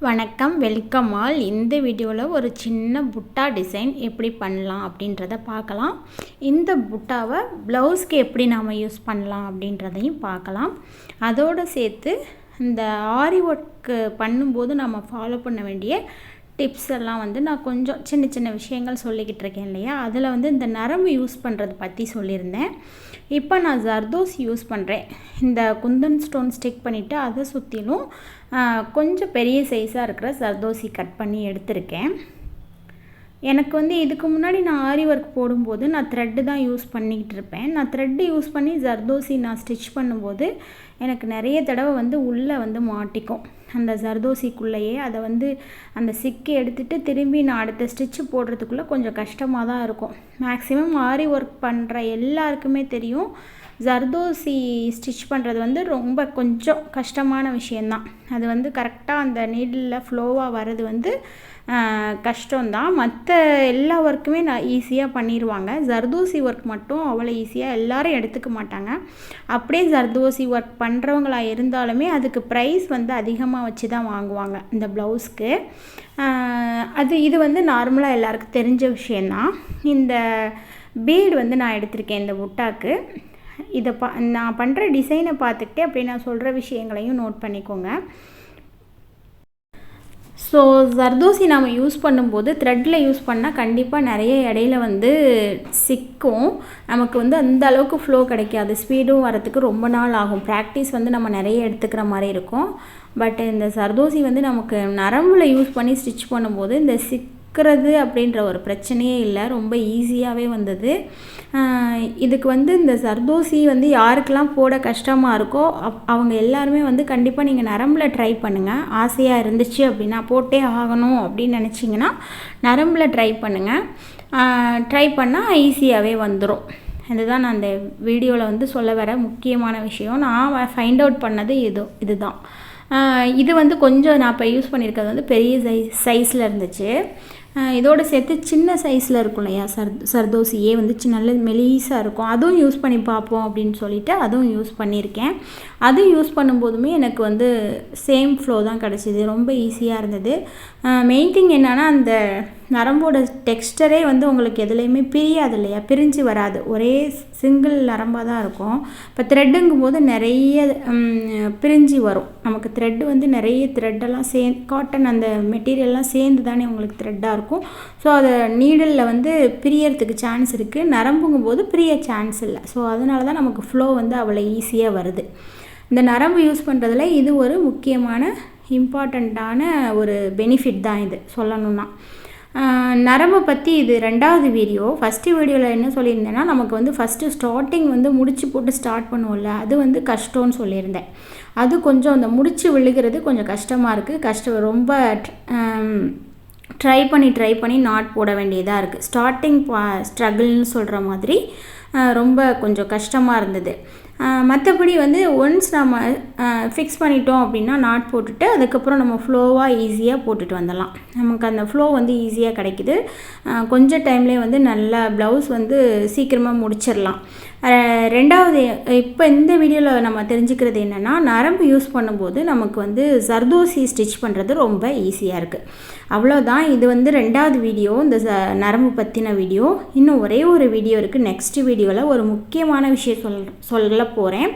வணக்கம், welcome all. இந்த வீடியோவில் ஒரு சின்ன புட்டா டிசைன் எப்படி பண்ணலாம் அப்படின்றத பார்க்கலாம். இந்த புட்டாவை ப்ளவுஸ்க்கு எப்படி நாம் யூஸ் பண்ணலாம் அப்படின்றதையும் பார்க்கலாம். அதோடு சேர்த்து இந்த ஆரி ஒர்க்கு பண்ணும்போது நம்ம ஃபாலோ பண்ண வேண்டிய டிப்ஸ் எல்லாம் நான் கொஞ்சம் சின்ன சின்ன விஷயங்கள் சொல்லிக்கிட்டு இருக்கேன் இல்லையா. அதில் இந்த நரம்பு யூஸ் பண்ணுறது பற்றி சொல்லியிருந்தேன். இப்போ நான் ஜர்தோசி யூஸ் பண்ணுறேன். இந்த குந்தன் ஸ்டோன் ஸ்டிக் பண்ணிவிட்டு அதை சுற்றிலும் கொஞ்சம் பெரிய சைஸாக இருக்கிற ஜர்தோசி கட் பண்ணி எடுத்திருக்கேன். எனக்கு இதுக்கு முன்னாடி நான் ஆரி ஒர்க் போடும்போது நான் த்ரெட்டு தான் யூஸ் பண்ணிக்கிட்டு இருப்பேன். நான் த்ரெட்டு யூஸ் பண்ணி ஜர்தோசி நான் ஸ்டிச் பண்ணும்போது எனக்கு நிறைய தடவை உள்ளே மாட்டிக்கும். அந்த ஜர்தோசிக்குள்ளேயே அதை அந்த சிக்கை எடுத்துகிட்டு திரும்பி நான் அடுத்த ஸ்டிச்சு போடுறதுக்குள்ளே கொஞ்சம் கஷ்டமாக தான் இருக்கும். மேக்ஸிமம் ஆரி ஒர்க் பண்ணுற எல்லாருக்குமே தெரியும், ஜர்தோசி ஸ்டிச் பண்ணுறது ரொம்ப கொஞ்சம் கஷ்டமான விஷயந்தான். அது கரெக்டாக அந்த நீடில் ஃப்ளோவாக வர்றது கஷ்டம்தான். மற்ற எல்லா ஒர்க்குமே நான் ஈஸியாக பண்ணிடுவாங்க. ஜர்தோசி ஒர்க் மட்டும் அவ்வளோ ஈஸியாக எல்லோரும் எடுத்துக்க மாட்டாங்க. அப்படியே ஜர்தோசி ஒர்க் பண்ணுறவங்களாக இருந்தாலுமே அதுக்கு ப்ரைஸ் அதிகமாக வச்சு தான் வாங்குவாங்க இந்த ப்ளவுஸ்க்கு. இது நார்மலாக எல்லாருக்கும் தெரிஞ்ச விஷயந்தான். இந்த பீடு நான் எடுத்திருக்கேன் இந்த புட்டாக்கு. இதை நான் பண்ணுற டிசைனை பார்த்துக்கிட்டே அப்படி நான் சொல்கிற விஷயங்களையும் நோட் பண்ணிக்கோங்க. ஸோ ஜர்தோசி நாம் யூஸ் பண்ணும்போது த்ரெட்டில் யூஸ் பண்ணால் கண்டிப்பாக நிறைய இடையில சிக்கும். நமக்கு அந்த அளவுக்கு ஃப்ளோ கிடைக்காது. ஸ்பீடும் வரத்துக்கு ரொம்ப நாள் ஆகும். ப்ராக்டிஸ் நம்ம நிறைய எடுத்துக்கிற மாதிரி இருக்கும். பட் இந்த ஜர்தோசி நமக்கு நரம்பில் யூஸ் பண்ணி ஸ்டிச் பண்ணும்போது இந்த சிக்கிறது அப்படின்ற ஒரு பிரச்சனையே இல்லை. ரொம்ப ஈஸியாகவே வந்தது. இதுக்கு இந்த ஜர்தோசி யாருக்கெல்லாம் போட கஷ்டமாக இருக்கோ அவங்க எல்லாருமே கண்டிப்பாக நீங்கள் நரம்பில் ட்ரை பண்ணுங்கள். ஆசையாக இருந்துச்சு அப்படின்னா, போட்டே ஆகணும் அப்படின்னு நினச்சிங்கன்னா நரம்பில் ட்ரை பண்ணுங்கள். ட்ரை பண்ணால் ஈஸியாகவே வந்துடும். இதுதான் நான் அந்த வீடியோவில் சொல்ல வர முக்கியமான விஷயம். நான் ஃபைண்ட் அவுட் பண்ணது இதுதான். இது கொஞ்சம் நான் இப்போ யூஸ் பண்ணியிருக்கிறது பெரிய சைஸில் இருந்துச்சு. இதோடு சேர்த்து சின்ன சைஸில் இருக்கும் இல்லையா சர்தோசியே நல்ல மெலிசாக இருக்கும். அதுவும் யூஸ் பண்ணி பார்ப்போம் அப்படின்னு சொல்லிவிட்டு அதுவும் யூஸ் பண்ணியிருக்கேன். அதுவும் யூஸ் பண்ணும்போதுமே எனக்கு சேம் ஃப்ளோ தான் கிடச்சிது. ரொம்ப ஈஸியாக இருந்தது. மெயின் திங் என்னென்னா அந்த நரம்போட டெக்ஸ்டரே உங்களுக்கு எதுலேயுமே பிரியாது இல்லையா, பிரிஞ்சு வராது. ஒரே சிங்கிள் நரம்பாக தான் இருக்கும். இப்போ த்ரெட்டுங்கும் போது நிறைய பிரிஞ்சு வரும். நமக்கு த்ரெட்டு நிறைய த்ரெட்டெல்லாம் காட்டன் அந்த மெட்டீரியல்லாம் சேர்ந்து தானே உங்களுக்கு த்ரெட்டாக இருக்கும். ஸோ அதை நீடலில் பிரியறதுக்கு சான்ஸ் இருக்குது. நரம்புங்கும் போது பிரிய சான்ஸ் இல்லை. ஸோ அதனால தான் நமக்கு ஃப்ளோ அவ்வளோ ஈஸியாக வருது. இந்த நரம்பு யூஸ் பண்ணுறதுல இது ஒரு முக்கியமான இம்பார்ட்டண்ட்டான ஒரு பெனிஃபிட் தான் இது சொல்லணுன்னா. நரம்பை பற்றி இது 2வது வீடியோ. ஃபஸ்ட்டு வீடியோவில் என்ன சொல்லியிருந்தேன்னா, நமக்கு ஃபஸ்ட்டு ஸ்டார்டிங் முடிச்சு போட்டு ஸ்டார்ட் பண்ணுவோம்ல, அது கஷ்டம்னு சொல்லியிருந்தேன். அது கொஞ்சம் அந்த முடிச்சு விழுகிறது கொஞ்சம் கஷ்டமாக இருக்குது. ரொம்ப ட்ரை பண்ணி நாட் போட வேண்டியதாக இருக்குது. ஸ்டார்டிங் ஸ்ட்ரகிள்னு சொல்கிற மாதிரி ரொம்ப கொஞ்சம் கஷ்டமாக இருந்தது. மற்றபடி ஒன்ஸ் நம்ம ஃபிக்ஸ் பண்ணிட்டோம் அப்படின்னா நாட் போட்டுட்டு அதுக்கப்புறம் நம்ம ஃப்ளோவாக ஈஸியாக போட்டுட்டு வந்துடலாம். நமக்கு அந்த ஃப்ளோ ஈஸியாக கிடைக்குது. கொஞ்சம் டைம்லேயே நல்லா ப்ளவுஸ் சீக்கிரமாக முடிச்சிடலாம். 2வது இப்போ இந்த வீடியோவில் நம்ம தெரிஞ்சுக்கிறது என்னென்னா, நரம்பு யூஸ் பண்ணும்போது நமக்கு ஜர்தோசி ஸ்டிச் பண்ணுறது ரொம்ப ஈஸியாக இருக்குது. அவ்வளோதான். இது 2வது வீடியோ, இந்த நரம்பு பற்றின வீடியோ. இன்னும் ஒரே ஒரு வீடியோ இருக்குது. நெக்ஸ்ட் வீடியோவில் ஒரு முக்கியமான விஷயம் சொல்ல போகிறேன்.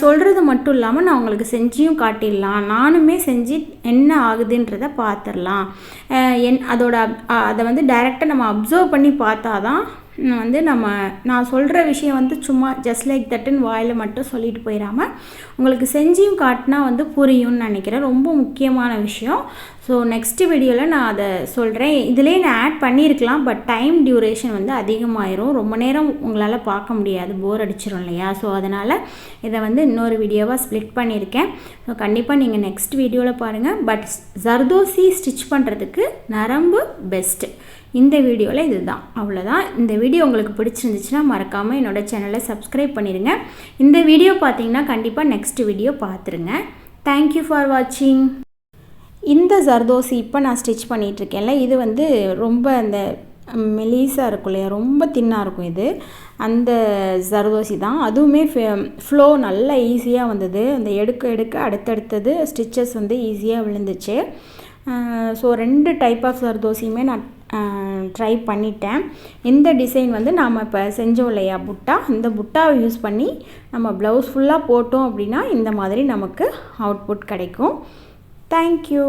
சொல்கிறது மட்டும் இல்லாமல் நான் உங்களுக்கு செஞ்சியும் காட்டிடலாம். நானுமே செஞ்சு என்ன ஆகுதுன்றதை பார்த்துடலாம். அதை டைரெக்டாக நம்ம அப்சர்வ் பண்ணி பார்த்தா தான் நான் சொல்கிற விஷயம் சும்மா ஜஸ்ட் லைக் தட்டுன்னு வாயில் மட்டும் சொல்லிட்டு போயிடாமல் உங்களுக்கு செஞ்சியும் காட்டினா புரியும்னு நினைக்கிறேன். ரொம்ப முக்கியமான விஷயம். ஸோ நெக்ஸ்ட் வீடியோவில் நான் அதை சொல்கிறேன். இதிலே நான் ஆட் பண்ணியிருக்கலாம். பட் டைம் டியூரேஷன் அதிகமாயிரும். ரொம்ப நேரம் உங்களால் பார்க்க முடியாது, போர் அடிச்சிடும் இல்லையா. ஸோ அதனால் இதை இன்னொரு வீடியோவாக ஸ்ப்ளிட் பண்ணியிருக்கேன். ஸோ கண்டிப்பாக நீங்கள் நெக்ஸ்ட் வீடியோவில் பாருங்கள். பட் ஜர்தோசி ஸ்டிச் பண்ணுறதுக்கு நரம்பு பெஸ்ட்டு. இந்த வீடியோவில் இதுதான். அவ்வளோதான். இந்த வீடியோ உங்களுக்கு பிடிச்சிருந்துச்சுன்னா மறக்காமல் என்னோடய சேனலை சப்ஸ்கிரைப் பண்ணிடுங்க. இந்த வீடியோ பார்த்தீங்கன்னா கண்டிப்பாக நெக்ஸ்ட் வீடியோ பார்த்துருங்க. தேங்க்யூ ஃபார் வாட்சிங். இந்த ஜர்தோசி இப்போ நான் ஸ்டிச் பண்ணிகிட்ருக்கேன்ல, இது ரொம்ப அந்த மெலிசாக இருக்கும் இல்லையா, ரொம்ப தின்னாக இருக்கும். இது அந்த ஜர்தோசி தான். அதுவுமே ஃப்ளோ நல்லா ஈஸியாக வந்தது. அந்த எடுக்க அடுத்தடுத்தது ஸ்டிச்சஸ் ஈஸியாக விழுந்துச்சு. ஸோ 2 டைப் ஆஃப் சர்தோசியுமே நான் ட்ரை பண்ணிட்டேன். இந்த டிசைன் வந்து நாம் இப்போ செஞ்சோம் இல்லையா புட்டா, இந்த புட்டாவை யூஸ் பண்ணி நம்ம ப்ளவுஸ் ஃபுல்லாக போட்டோம் அப்படின்னா இந்த மாதிரி நமக்கு அவுட்புட் கிடைக்கும். தேங்க்யூ.